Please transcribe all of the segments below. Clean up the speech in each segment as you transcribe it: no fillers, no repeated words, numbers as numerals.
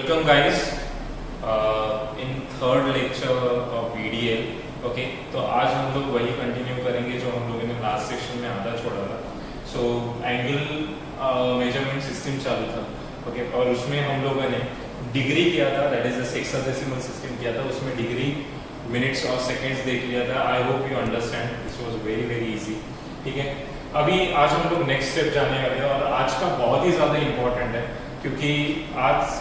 Welcome guys in third lecture of VDL. Okay तो आज हम लोग वही कंटिन्यू करेंगे जो हम लोगों ने लास्ट सेक्शन में आधा छोड़ा था. सो एंगल मेजरमेंट सिस्टम चालू था. ओके और उसमें हम लोगों ने डिग्री किया था, that is the hexadecimal system किया था. उसमें डिग्री मिनट्स और सेकेंड्स देख लिया था. आई hope you understand, this was very very easy. ठीक है, अभी आज हम लोग नेक्स्ट स्टेप जाने वाले हैं और आज का बहुत ही ज़्यादा इम्पोर्टेंट है क्योंकि आज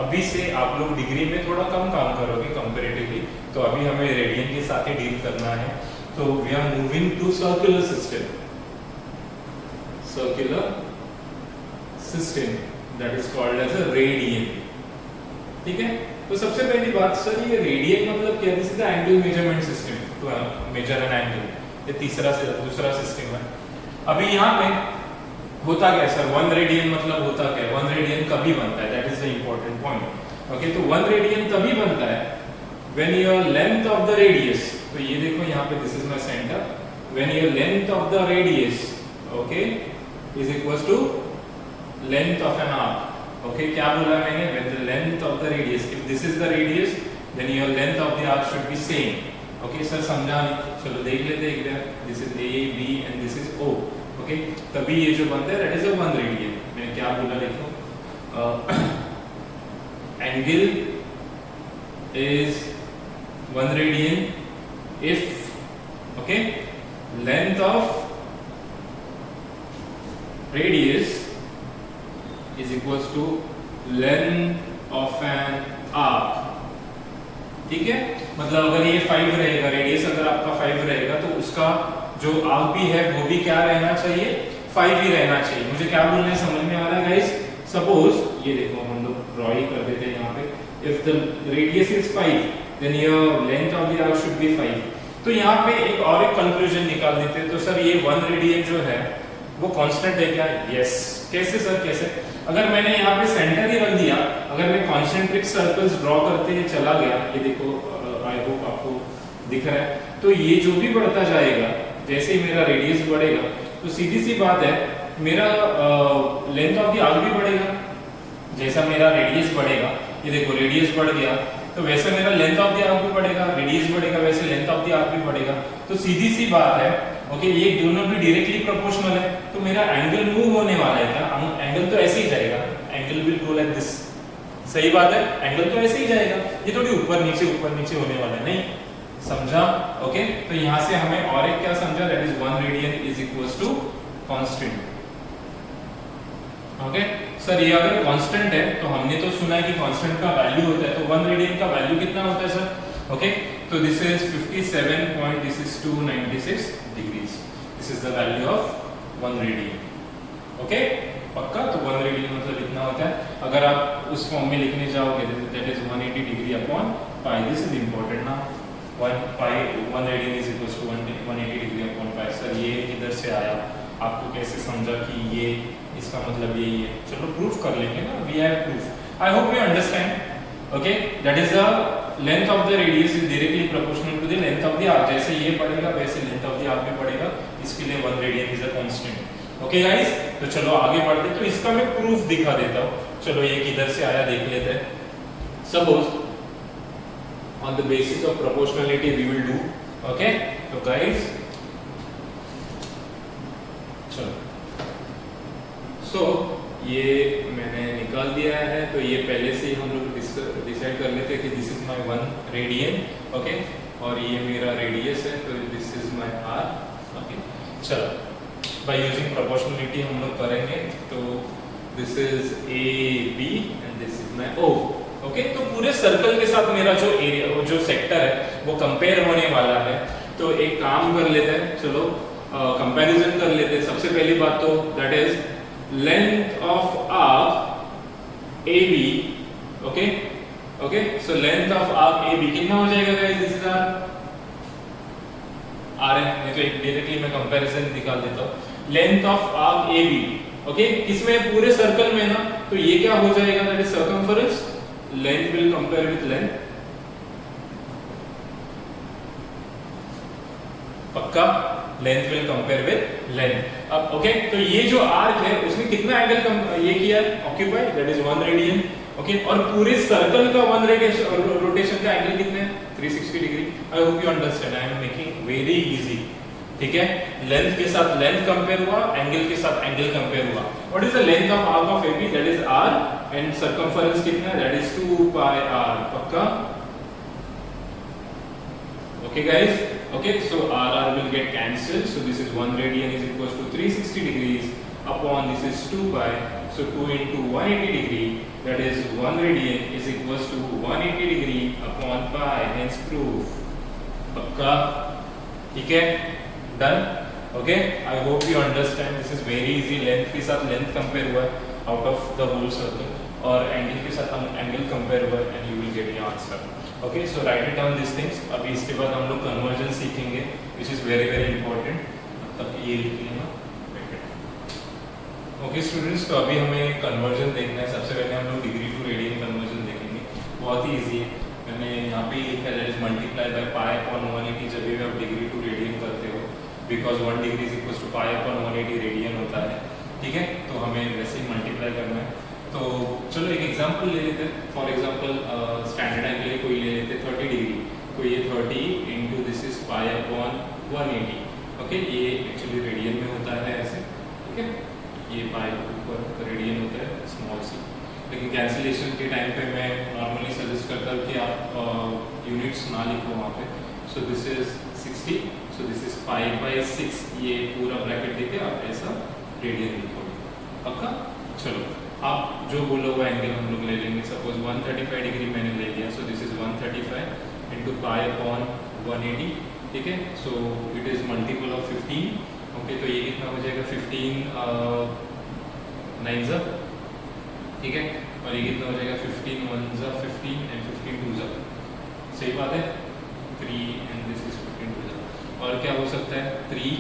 अभी से आप लोग डिग्री में थोड़ा कम काम करोगे कंपैरेटिवली. तो अभी हमें रेडियन के साथ ही डील करना है. तो we are moving to circular system. Circular system that is called as a radian. ठीक है, तो सबसे पहली बात सर, ये रेडियन मतलब क्या? This is the angle measurement system to measure an angle. ये दूसरा सिस्टम है. अभी यहाँ पे होता क्या है सर? 1 रेडियन मतलब होता क्या है? 1 रेडियन कभी बनता है? That is the important point. Okay, तो 1 रेडियन तभी बनता है when your length of the radius. तो ये देखो यहाँ पे this is my centre. When your length of the radius okay is equals to length of an arc. Okay, क्या बोला मैंने? When the length of the radius, if this is the radius then your length of the arc should be same. Okay sir समझा नहीं? चलो देख लेते हैं एक बार. This is A B and this is O. Okay, तभी ये जो बनता है दैट इज अ 1 रेडियन. मैंने क्या बोला देखो, angle is 1 radian if okay length of radius is equals to length of an arc. ठीक है, मतलब अगर ये 5 रहेगा, रेडियस अगर आपका 5 रहेगा तो उसका जो आर्क भी है वो भी क्या रहना चाहिए? 5 ही रहना चाहिए. मुझे क्या बोलना है समझ में आ रहा है गाइस? सपोज ये देखो हम लोग ड्रॉ ही कर देते हैं यहाँ पे. If the radius is 5 then your length of the arc should be 5. तो यहाँ पे एक और एक कंक्लूजन निकाल देते हैं. तो सर ये 1 रेडियन जो है वो कांस्टेंट है क्या? यस. कैसे सर? कैसे? अगर मैंने यहाँ पे सेंटर ही रख दिया, अगर मैं कॉन्सेंट्रिक सर्कल्स ड्रॉ करते हुए चला गया, ये देखो आई होप आपको दिख रहा है. तो ये जो भी बढ़ता जाएगा, जैसे ही मेरा रेडियस बढ़ेगा तो सीधी सी बात है मेरा लेंथ ऑफ द आर्क भी बढ़ेगा. जैसा मेरा रेडियस बढ़ेगा, ये देखो रेडियस बढ़ गया तो वैसे मेरा लेंथ ऑफ द आर्क भी बढ़ेगा. रेडियस बढ़ेगा वैसे लेंथ ऑफ द आर्क भी बढ़ेगा. तो सीधी सी बात है ओके, ये दोनों भी डायरेक्टली प्रोपोर्शनल है. तो मेरा एंगल मूव होने वाला है क्या? एंगल तो ऐसे ही जाएगा. Angle will go like this. सही बात है, एंगल तो ऐसे ही जाएगा. ये थोड़ी ऊपर नीचे होने वाला है. नहीं समझा? ओके, तो यहां से हमें और एक क्या समझा? That is 1 radian is equals to constant. Okay sir, ये अगर कांस्टेंट है तो हमने तो सुना है कि कांस्टेंट का वैल्यू होता है. तो 1 रेडियन का वैल्यू कितना होता है सर? ओके, तो this is 57 point, this is 296 degrees. This is the value of 1 radian. Okay पक्का? तो 1 रेडियन मतलब इतना होता है. अगर आप उस फॉर्म में लिखने जाओगे that is 180 degree upon pi. This is important ना. 1 radian is equals to 180 degree upon pi. Sir ये किधर से आया? आपको कैसे समझा कि ये इसका मतलब यही है? चलो प्रूफ कर लेंगे ना. We have proof. I hope you understand. Okay, that is the length of the radius is directly proportional to the length of the arc. जैसे ये बढ़ेगा वैसे लेंथ ऑफ द आर्क भी बढ़ेगा. इसके लिए 1 radian is a constant. Okay guys, तो चलो आगे बढ़ते. तो इसका मैं प्रूफ दिखा देता हूं. चलो ये किधर से आया देख लेते हैं. Suppose on the basis of proportionality we will do. okay, so guys चलो so ये मैंने निकाल दिया है. तो ये पहले से ही हम लोग डिसाइड कर लेते हैं कि this is my 1 radian. Okay, और ये मेरा रेडियस है तो this is my R. Okay चलो, बाय यूजिंग प्रोपोर्शनलिटी हम लोग करेंगे. तो this is A B and this is my O. Okay, तो पूरे सर्कल के साथ मेरा जो एरिया जो सेक्टर है वो कंपेयर होने वाला है. तो एक काम कर लेते हैं, चलो कंपैरिजन कर लेते हैं. सबसे पहली बात तो that is length of arc A B. Okay okay, so length of arc A B कितना हो जाएगा गाइस? दिस इज आर है. नहीं तो एक डायरेक्टली मैं कंपैरिजन निकाल देता हूं. Length of arc A B okay किसमें? पूरे सर्कल में ना. तो ये क्या हो जाएगा? That is circumference. Length will compare with length. पक्का? Length will compare with length. अब ओके, तो ये जो आर्क है उसने कितना एंगल ये किया? Occupied, that is 1 radian. Okay, और पूरे सर्कल का वन रोटेशन का एंगल कितने हैं? 360 degree. I hope you understand, I am making very easy. ठीक है, लेंथ के साथ लेंथ कंपेयर हुआ, एंगल के साथ एंगल कंपेयर हुआ। What is the length of arc of AB? That is r, and circumference कितना है? That is 2 pi r। पक्का? Okay guys, okay, so r will get cancelled, so this is 1 radian is equals to 360 degrees upon this is 2 pi, so 2 into 180 degree, that is 1 radian is equals to 180 degree upon pi, hence proof। पक्का? ठीक है, done. Okay, I hope you understand, this is very easy. Length के साथ length compare हुआ out of the whole circle, और angle के साथ हम एंगल कंपेयर हुआ, and you will get your answer. Okay, so write it down this things. अभी इसके बाद हम लोग कन्वर्जन सीखेंगे, which is very very important. तब ये लिख लेना। ओके स्टूडेंट्स, तो अभी हमें कन्वर्जन देखना है। सबसे पहले हम लोग डिग्री टू रेडियन कन्वर्जन देखेंगे। बहुत ही ईजी है, मैंने यहाँ पे लिखा है, that is multiply by pi upon 180 जब भी आप डिग्री टू रेडियन करते हो, because 1 degree is equal to pi upon 180 radian होता है। ठीक है, तो हमें वैसे ही मल्टीप्लाई करना है। तो चलो एक एग्जांपल ले लेते हैं। फॉर एग्जांपल स्टैंडर्ड एंगल कोई ले लेते हैं 30 डिग्री, तो ये 30 into this is pi upon 180। Okay, ये एक्चुअली रेडियन में होता है ऐसे। ठीक है, ये पाई ऊपर रेडियन होता है स्मॉल सी, लेकिन कैंसिलेशन के टाइम पे मैं नॉर्मली सजेस्ट करता हूँ कि आप यूनिट्स ना लिखो वहाँ पे। सो this is 60, so this is pi by 6, ये पूरा ब्रैकेट देके आप ऐसा रेडियन लिखोगे। पक्का? चलो, आप जो बोलो वो एंगल हम लोग ले लेंगे। सपोज 135 डिग्री मैंने ले लिया, सो this is 135 into pi upon 180। ठीक है, so it is multiple of 15। Okay, तो ये कितना हो जाएगा? 15 9 ज़ा। ठीक है, और ये कितना हो जाएगा? 15 1 ज़ा 15 एंड 15 2 ज़ा। सही बात है, 3 एंड दिस इज 15 2 ज़ा। और क्या हो सकता है? 3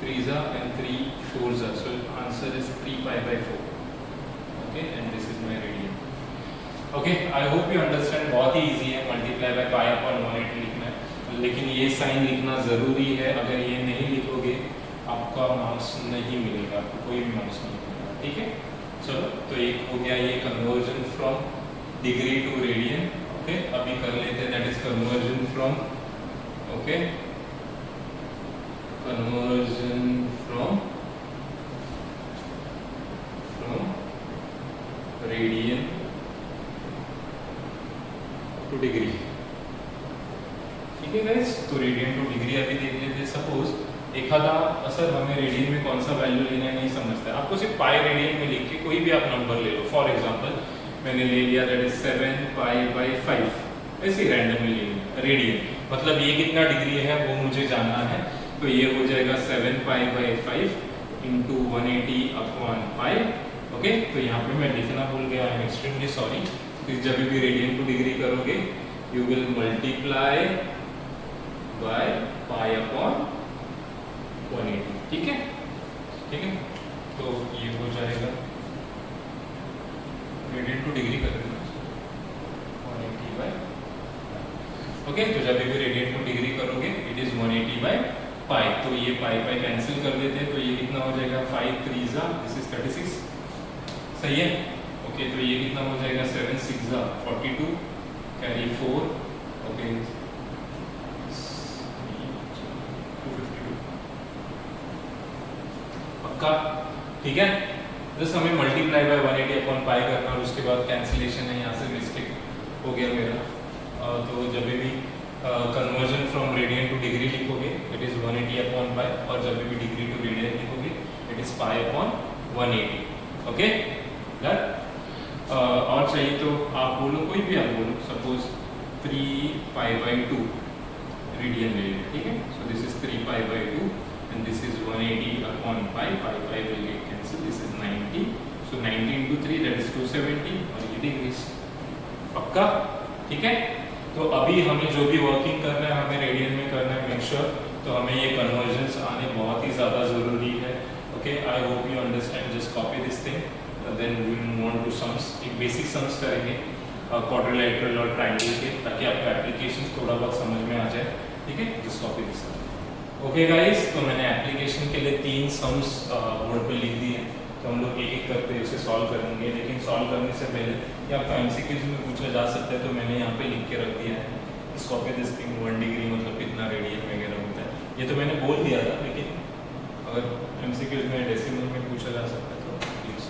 3 ज़ा एंड 3 4 ज़ा। So answer is 3 pi by 4। Okay, and this is my radian. Okay, I hope you understand. बहुत ही इजी है, मल्टीप्लाई बाय पाई अपॉन 180 लिखना है, लेकिन ये साइन लिखना ज़रूरी है। अगर ये नहीं लिखोगे आपका मार्क्स नहीं मिलेगा, आपको कोई भी मार्क्स नहीं मिलेगा। ठीक है, चलो, तो एक हो गया ये conversion from degree to radian. Okay, अभी कर लेते हैं, that is conversion from, okay, conversion from radian to degree. ठीक है गाइस, तो रेडियन टू डिग्री अभी देख लेते हैं। सपोज एखादा सर हमें रेडियन में कौन सा वैल्यू लेना है नहीं समझता है, आपको सिर्फ पाई रेडियन में लिख के कोई भी आप नंबर ले लो। फॉर एग्जांपल मैंने ले लिया दैट इज 7 पाई बाई 5, ऐसे रैंडमली ले लिया रेडियन। मतलब ये कितना डिग्री है वो मुझे जानना है, तो ये हो जाएगा 7 pi by 5 into 180 upon pi. Okay, तो यहाँ पे मैं लिखना भूल गया, आई एम एक्सट्रीमली सॉरी। फिर जब भी रेडियन टू डिग्री करोगे you will multiply by pi upon 180। ठीक है, ठीक है, तो ये हो जाएगा रेडियन टू डिग्री कर देना 180 बाय। ओके, तो जब भी रेडियन टू डिग्री करोगे इट इज 180 बाय पाई। तो ये पाई पाई कैंसिल कर देते हैं, तो ये कितना हो जाएगा? 5 3 ज़ा, दिस इज 36। सही है। ओके, तो ये कितना हो जाएगा? 7 6 ज़ा 42, कैरी 4। ओके, 252। पक्का? ठीक है, जस्ट हमें मल्टीप्लाई बाय 180 अपॉन पाई करना, और उसके बाद कैंसिलेशन है, यहाँ से मिस्टेक हो गया मेरा। तो जब भी conversion from radian to degree लिखोगे इट इज 180 अपॉन पाई, और जब भी डिग्री टू रेडियन लिखोगे it is pi upon 180। Okay, done. और चाहिए तो आप बोलो, कोई भी आप बोलो। सपोज 3 पाई बाई 2 रेडियन ले लें। ठीक है, सो this is 3 pi by 2 and this is 180 upon pi, pi will get cancelled, this is 90, so 90 into 3 that is 270, और ये डिग्रीज। पक्का? ठीक है, तो अभी हमें जो भी वर्किंग करना है हमें रेडियन में करना है, मेक श्योर। तो हमें ये कन्वर्जन्स आने बहुत ही ज़्यादा ज़रूरी है। Okay, I hope you understand, just copy this thing, then we move on to sums. एक बेसिक सम्स करेंगे क्वाड्रिलेटरल और ट्रायंगल के, ताकि आपका एप्लीकेशन थोड़ा बहुत समझ में आ जाए। ठीक है, just copy this. Okay guys, तो मैंने एप्लीकेशन के लिए 3 सम्स बोर्ड पे लिख दिए, तो तो हम लोग एक एक करके उसे सॉल्व करेंगे, लेकिन सॉल्व करने से पहले ये आपका एमसीक्यूज में पूछा जा सकता है, तो मैंने यहाँ पे लिख के रख दिया है स्कोप दिस थिंग 1 डिग्री मतलब कितना रेडियन वगैरह होता है। ये तो मैंने बोल दिया था, लेकिन अगर एमसीक्यूज में डेसिमल में पूछा जा सकता है तो प्लीज,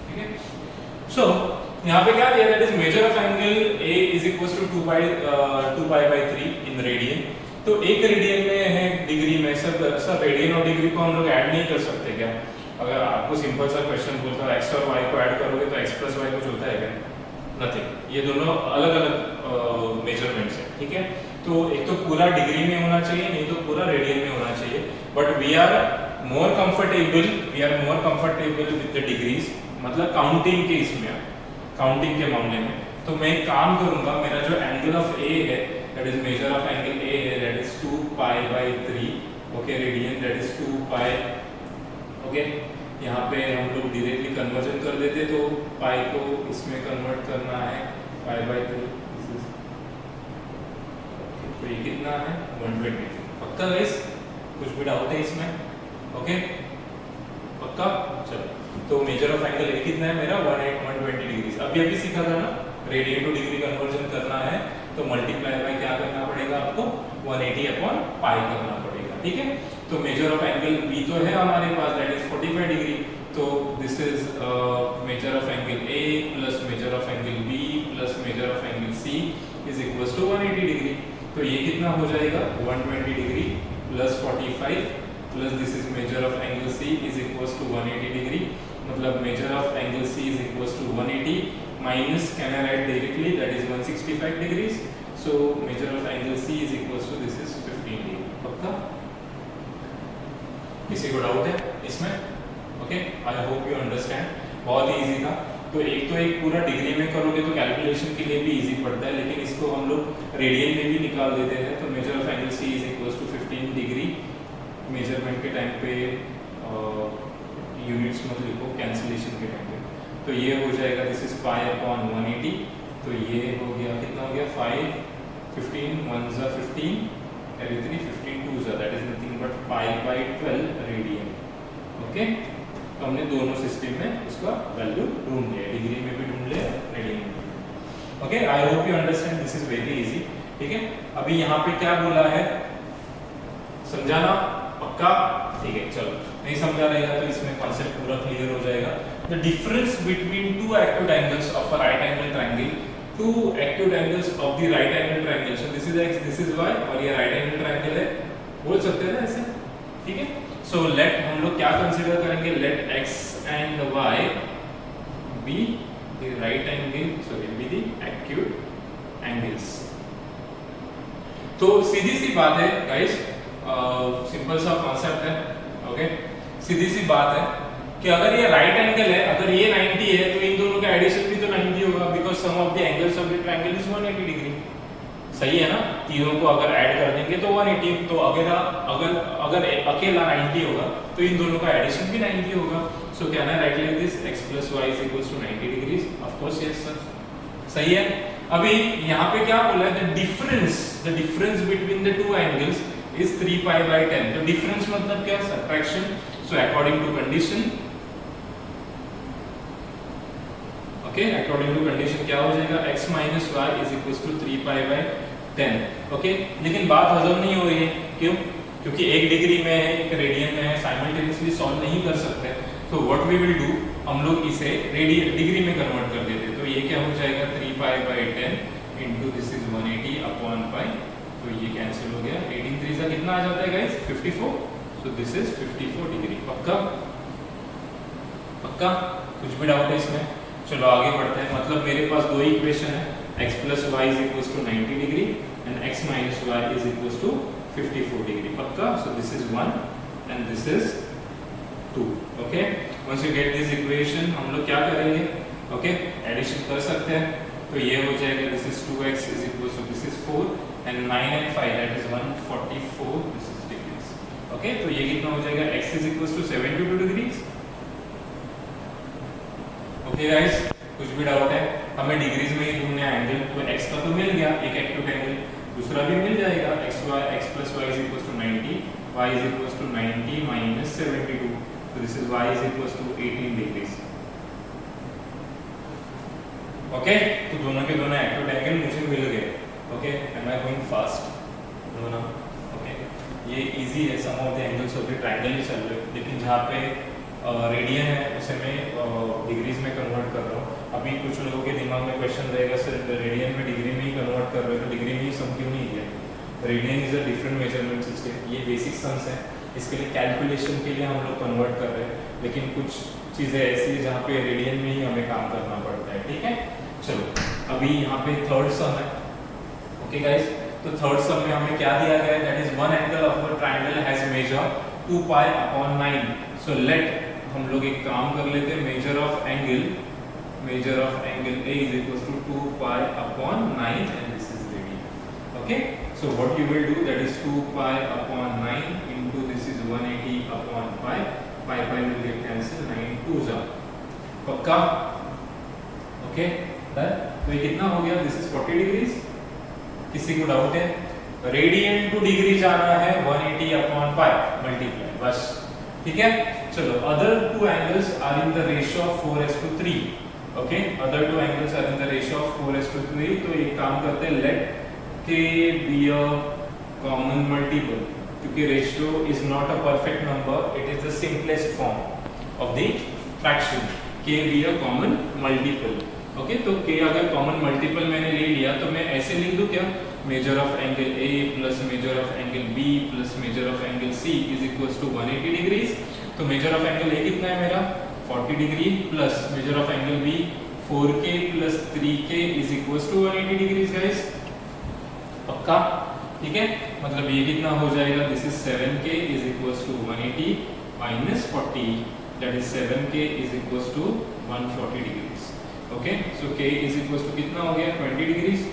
ठीक है। सो यहाँ पे क्या दिया, that is measure of angle A is equal to 2 pi by 3 in radian. तो एक रेडियन में है डिग्री में, सर रेडियन और डिग्री को हम लोग ऐड नहीं कर सकते क्या? अगर आपको सिंपल सा क्वेश्चन बोलता है x और y को ऐड करोगे तो x प्लस y कुछ होता है क्या? नथिंग। ये दोनों अलग अलग मेजरमेंट्स है, ठीक है। तो एक तो पूरा डिग्री में होना चाहिए, नहीं तो पूरा रेडियन में होना चाहिए, but we are more comfortable with the degrees, मतलब काउंटिंग के इसमें, काउंटिंग के मामले में। तो मैं एक काम करूंगा, मेरा जो एंगल ऑफ ए है, that is measure of angle A है, that is 2 pi by 3, okay, radian that is 2 pi, okay. यहाँ पे हम लोग डायरेक्टली कन्वर्जन कर देते, तो पाई को इसमें कन्वर्ट करना है पाई बाई 3, तो ये कितना है 120। पक्का गाइस, कुछ भी डाउट है इसमें? ओके पक्का, चलो। तो मेजर ऑफ एंगल ए कितना है मेरा 120 डिग्री। अभी सीखा था ना, रेडियन टू डिग्री कन्वर्जन करना है तो मल्टीप्लाई बाय क्या करना पड़ेगा आपको, 180 अपॉन पाई करना पड़ेगा, ठीक है। तो मेजर ऑफ एंगल बी तो है हमारे पास, दैट इज 45 डिग्री। तो this is measure of angle A plus measure of angle B plus measure of angle C is equal to 180 degree. तो ये कितना हो जाएगा 120 degree plus 45 plus this is measure of angle C is equal to 180 degree, मतलब measure of angle C is equal to 180 minus, can I write directly, that is 165 degrees. So measure of angle C is equal to this is 15 degree. पक्का? किसी को doubt है इसमें? Okay, I hope you understand. बहुत ही easy था। तो एक पूरा डिग्री में करोगे तो कैलकुलेशन के लिए भी इजी पड़ता है, लेकिन इसको हम लोग रेडियन में भी निकाल देते हैं। तो measure of angle C is equal to 15 degree. Measurement के टाइम पे यूनिट्स मत लिखो, कैंसिलेशन के टाइम पे। तो ये हो जाएगा दिस इज पाई अपॉन 180। तो ये हो गया कितना हो गया 5 15 1 जा 15 and 3 15 2 जा, that is nothing but pi by 12 radian. Okay, तो हमने दोनों सिस्टम में उसका वैल्यू ढूंढ लिया, डिग्री में भी ढूंढ लिया, रेडियन में भी। Okay, I hope you understand, this is very easy, ठीक है। अभी यहाँ पे क्या बोला है, समझाना पक्का? ठीक है, चलो। नहीं समझा रहेगा तो इसमें कॉन्सेप्ट पूरा क्लियर हो जाएगा। The difference between two acute angles of a right angle triangle, two acute angles of the right angle triangle. So this is x, this is y, और ये right angle triangle है, बोल सकते हैं ना ऐसे, ठीक है। So let हम लोग क्या कंसीडर करेंगे, let x and y be the right angle, sorry be the acute angles। तो सीधी सी बात है गाइस, सिंपल सा कॉन्सेप्ट है, ओके। सीधी सी बात है कि अगर ये राइट एंगल है, अगर ये 90 है तो इन दोनों का एडिशन भी तो 90 होगा, because sum of the angles of the triangle is 180 degree. सही है ना, तीनों को अगर ऐड कर देंगे तो 180। तो अगर अकेला 90 होगा तो इन दोनों का एडिशन भी 90 होगा। So can I write like this x + y = 90 degrees? Of course yes sir, सही है। अभी यहाँ पे क्या बोला है, the difference between the two angles is 3 pi by 10। तो डिफरेंस मतलब क्या, subtraction. So according to condition, okay, according to condition क्या हो जाएगा, x - y = 3 pi by 10। Okay, लेकिन बात हजम नहीं हो रही है, क्यों? क्योंकि एक डिग्री में है, एक रेडियन में है, साइमल्टेनियसली सॉल्व नहीं कर सकते। तो व्हाट वी विल डू, हम लोग इसे रेडियन डिग्री में कन्वर्ट कर देते। तो ये क्या हो जाएगा 3 pi by 10 into this is 180 upon pi. तो ये कैंसिल हो गया, 18 3 से कितना आ जाता है guys, 54। So this is 54 degree. पक्का? पक्का? कुछ भी डाउट है इसमें? चलो आगे बढ़ते हैं। मतलब मेरे पास दो इक्वेशन है, x + y = 90 degree and x - y = 54 degree. पक्का? So this is 1 and this is 2। Okay, once you get this equation हम लोग क्या करेंगे, ओके, एडिशन कर सकते हैं। तो ये हो जाएगा this is 2x = this is 4 and 9 and 5 that is 144 this is degrees. Okay, तो ये कितना हो जाएगा, x = 72 डिग्रीज। ओके गाइस, कुछ भी डाउट है? हमें डिग्रीज में ही ढूंढना है एंगल। तो x का तो मिल गया एक एक्यूट एंगल, दूसरा भी मिल जाएगा, x + y = 90, y = 90 - 72। So this is y is equals to 18 degrees. ओके, तो दोनों के दोनों एक्यूट एंगल मुझे मिल गए. Okay, am I going fast? No ना. ओके, ये इजी है. Sum of the angles of the triangle ही चल रहे, लेकिन जहाँ पे रेडियन है उसे मैं डिग्रीज में कन्वर्ट कर रहा हूँ. अभी कुछ लोगों के दिमाग में क्वेश्चन रहेगा, सर रेडियन में डिग्री में ही कन्वर्ट कर रहे हो तो डिग्री में ही सम क्यों नहीं किया? Radian is a different measurement system. ये बेसिक सम्स है, इसके लिए कैलकुलेशन के लिए हम लोग कन्वर्ट कर रहे हैं, लेकिन कुछ चीज़ें ऐसी है जहाँ पे रेडियन में ही हमें काम करना पड़ता है. ठीक है, चलो अभी यहाँ पे थर्ड सम है. ओके गाइस, तो थर्ड सम में हमें क्या दिया गया है? That is one angle of a triangle has measure 2 pi upon 9. So let हम लोग एक काम कर लेते हैं. Measure of angle A is equals to 2 pi upon 9 and this is radian. Okay, so what you will do, that is 2 pi upon 9 into this is 180 upon pi. Pi will get cancelled, 9 2s are. पक्का? Okay, तो ये कितना हो गया? This is 40 degrees. किसी को doubt है? Radian to degree जाना है 180 अपॉन पाई मल्टीप्लाई, बस. ठीक है, चलो. Other two angles are in the ratio of 4:3. Okay, other two angles are in the ratio of 4:3. तो एक काम करते हैं, let K be a common multiple, क्योंकि ratio is not a perfect number, it is the simplest form of the fraction. K be a common multiple. Okay, तो के अगर common multiple मैंने ले लिया तो मैं ऐसे लिख दूं क्या? Measure of angle A plus measure of angle B plus measure of angle C is equals to 180 degrees. तो मेजर ऑफ एंगल ए कितना है मेरा? 40 degree plus measure of angle B 4k plus 3k is equals to 180 degrees guys. पक्का? ठीक है, मतलब ये कितना हो जाएगा? This is 7k is equals to 180 minus 40, that is 7k is equals to 140 degrees. Okay, so k is equals to कितना हो गया? 20 डिग्रीज.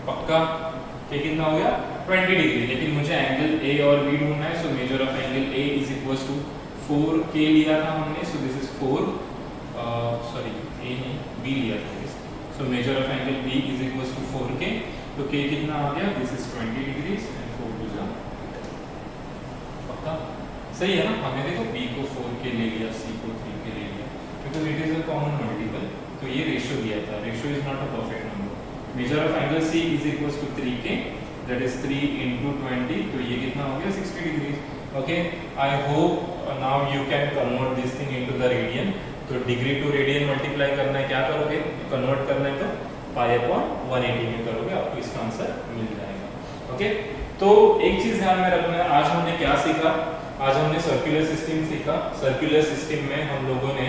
पक्का? k कितना हो गया? 20 डिग्री. लेकिन मुझे एंगल a और b ढूंढना है, so measure of angle a is equals to 4k लिया था हमने, so this is 4, sorry a नहीं b लिया था. So measure of angle b is equals to 4k. तो k कितना आ गया? दिस इज 20 डिग्रीज एंड 4 टू जा. पक्का? सही है ना? हमने देखो b को 4k ले लिया, c को 3k ले लिया, because it is a common multiple. तो ये रेशियो दिया था. Ratio is not a perfect number. Measure of angle c is equals to 3k, that is 3 into 20. तो ये कितना हो गया? 60 degrees. Okay, I hope now you can convert this thing into the radian. तो degree to radian multiply करना है, क्या करोगे? कन्वर्ट करना है तो पाई अपॉन 180 में करोगे, आपको इसका आंसर मिल जाएगा. ओके, तो एक चीज ध्यान में रखना है, आज हमने क्या सीखा? आज हमने सर्कुलर सिस्टम सीखा. सर्कुलर सिस्टम में हम लोगों ने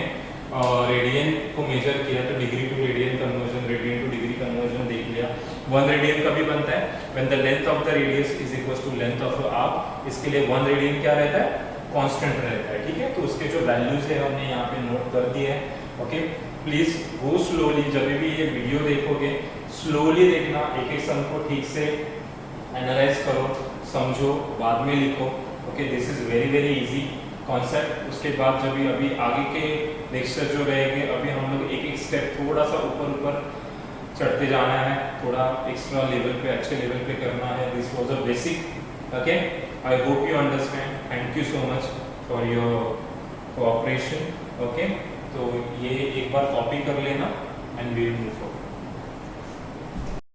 रेडियन को मेजर किया, तो degree to radian conversion, radian to degree conversion देख लिया. 1 रेडियन कभी बनता है? When the length of the radius is equals to length of the arc. इसके लिए 1 रेडियन क्या रहता है? कांस्टेंट रहता है. ठीक है, तो उसके जो वैल्यूज है हमने यहाँ पे नोट कर दिए हैं. Okay, please go slowly. जब भी ये वीडियो देखोगे स्लोली देखना, एक एक सम को ठीक से एनालाइज करो, समझो, बाद में लिखो. Okay, this is very very easy concept. उसके बाद जब भी अभी आगे के लेक्चर जो रहेंगे, अभी हम लोग एक एक स्टेप थोड़ा सा ऊपर ऊपर चढ़ते जाना है, थोड़ा एक्स्ट्रा लेवल पे, अच्छे लेवल पे करना है. This was a basic. Okay, I hope you understand. Thank you so much for your cooperation. Okay, तो ये एक बार कॉपी कर लेना and we will move forward.